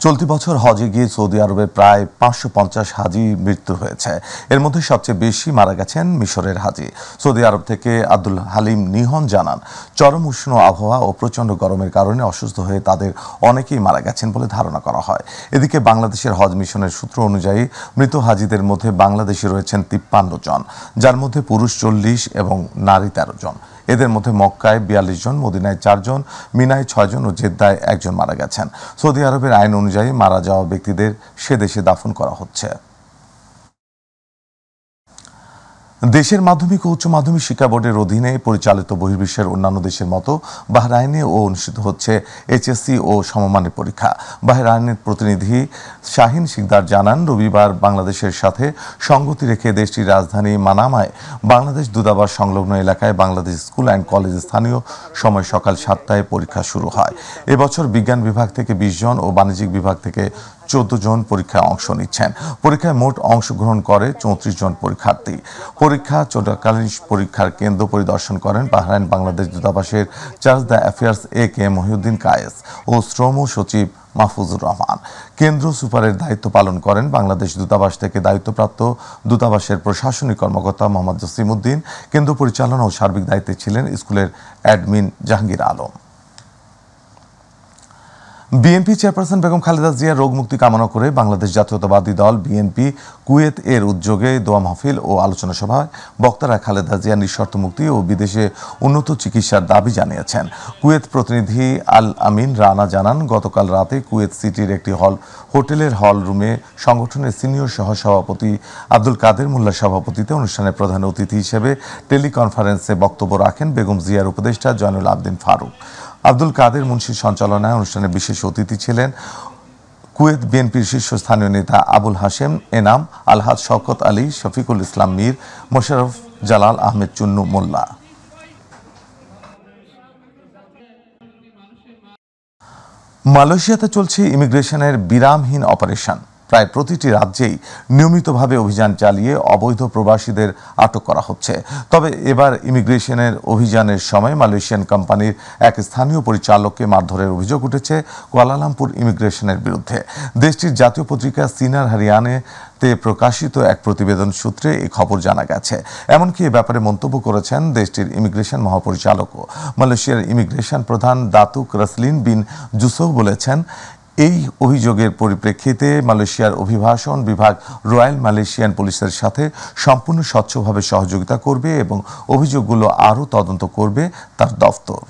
চলতি বছর হজে গিয়ে সৌদি আরবে প্রায় ৫৫০ হাজি মৃত্যু হয়েছে। এর মধ্যে সবচেয়ে বেশি মারা গেছেন মিশরের হাজি। সৌদি আরব থেকে আব্দুল হালিম নিহন জানান, চরম উষ্ণ আবহাওয়া ও প্রচণ্ড গরমের কারণে অসুস্থ হয়ে তাদের অনেকেই মারা গেছেন বলে ধারণা করা হয়। এদিকে বাংলাদেশের হজ মিশনের সূত্র অনুযায়ী মৃত হাজিদের মধ্যে বাংলাদেশি রয়েছেন ৫৩ জন, যার মধ্যে পুরুষ ৪০ এবং নারী ১৩ জন। এদের মধ্যে মক্কায় ৪২ জন, মদিনায় ৪ জন, মিনায় ৬ জন ও জেদ্দায় ১ জন মারা গেছেন। সৌদি আরবের আইন অনুযায়ী মারা যাওয়া ব্যক্তিদের সে দেশে দাফন করা হচ্ছে। দেশের মাধ্যমিক ও উচ্চ মাধ্যমিক শিক্ষা বোর্ডের অধীনে পরিচালিত বহির্বিশ্বের অন্যান্য দেশের মতো বাহরাইনে অনুষ্ঠিত হচ্ছে এইচএসসি ও সমমানের পরীক্ষা। বাহরাইনের প্রতিনিধি শাহিন সিকদার জানান, রবিবার বাংলাদেশের সাথে সঙ্গতি রেখে দেশটির রাজধানী মানামায় বাংলাদেশ দূতাবাস সংলগ্ন এলাকায় বাংলাদেশ স্কুল অ্যান্ড কলেজ স্থানীয় সময় সকাল ৭টায় পরীক্ষা শুরু হয়। এবছর বিজ্ঞান বিভাগ থেকে ২০ জন ও বাণিজ্যিক বিভাগ থেকে ১৪ জন পরীক্ষায় অংশ নিচ্ছেন। পরীক্ষায় মোট অংশগ্রহণ করে ৩৪ জন পরীক্ষার্থী। পরীক্ষা চলাকালীন পরীক্ষার কেন্দ্র পরিদর্শন করেন বাহরাইন বাংলাদেশ দূতাবাসের চার্জ দ্য অ্যাফেয়ার্স কে মহিউদ্দিন কায়েস ও শ্রম সচিব মাহফুজুর রহমান। কেন্দ্র সুপারের দায়িত্ব পালন করেন বাংলাদেশ দূতাবাস থেকে দায়িত্বপ্রাপ্ত দূতাবাসের প্রশাসনিক কর্মকর্তা মোহাম্মদ জসিমউদ্দিন। কেন্দ্র পরিচালনা ও সার্বিক দায়িত্বে ছিলেন স্কুলের admin Jahangir Alam. BNP chairperson Begum Khaleda জিয়ার রোগ মুক্তি কামনা করে বাংলাদেশ জাতীয়তাবাদী দল বিএনপি কুয়েত এর উদ্যোগে দোয়া মাহফিল ও আলোচনা সভায় বক্তারা খালেদা জিয়ার নিঃশর্ত মুক্তি ও বিদেশে উন্নত চিকিৎসার দাবি জানিয়েছেন। কুয়েত প্রতিনিধি আল আমিন রানা জানান, গতকাল রাতে কুয়েত সিটির একটি হোটেলের হল রুমে সংগঠনের সিনিয়র সহসভাপতি আব্দুল কাদের মোল্লার সভাপতিত্বে অনুষ্ঠানের প্রধান অতিথি হিসেবে টেলিকনফারেন্সে বক্তব্য রাখেন বেগম জিয়ার উপদেষ্টা জয়নুল আবদিন ফারুক। আব্দুল কাদের মুন্সির সঞ্চালনায় অনুষ্ঠানে বিশেষ অতিথি ছিলেন কুয়েত বিএনপির শীর্ষস্থানীয় নেতা আবুল হাশেম এনাম, আলহাজ শওকত আলী, শফিকুল ইসলাম মীর, মোশাররফ জালাল আহমেদ চুন্নু মোল্লা। মালয়েশিয়াতে চলছে ইমিগ্রেশনের বিরামহীন অপারেশন। প্রায় প্রতিটি রাজ্যেই নিয়মিতভাবে অভিযান চালিয়ে অবৈধ প্রবাসীদের আটক করা হচ্ছে। তবে এবার ইমিগ্রেশনের অভিযানের সময় মালয়েশিয়ান কোম্পানির এক স্থানীয় পরিচালককে মারধরের অভিযোগ উঠেছে কুয়ালালামপুর ইমিগ্রেশনের বিরুদ্ধে। দেশটির জাতীয় পত্রিকা সিনার হারিয়ানাতে প্রকাশিত এক প্রতিবেদন সূত্রে এই খবর জানা গেছে। এমনকি এ ব্যাপারে মন্তব্য করেছেন দেশটির ইমিগ্রেশন মহাপরিচালকও। মালয়েশিয়ার ইমিগ্রেশন প্রধান দাতুক রসলিন বিন জুসৌ বলেছেন, এই অভিযোগের পরিপ্রেক্ষিতে মালয়েশিয়ার অভিবাসন বিভাগ রয়্যাল মালয়েশিয়ান পুলিশের সাথে সম্পূর্ণ স্বচ্ছভাবে সহযোগিতা করবে এবং অভিযোগগুলো আরও তদন্ত করবে তার দফতর।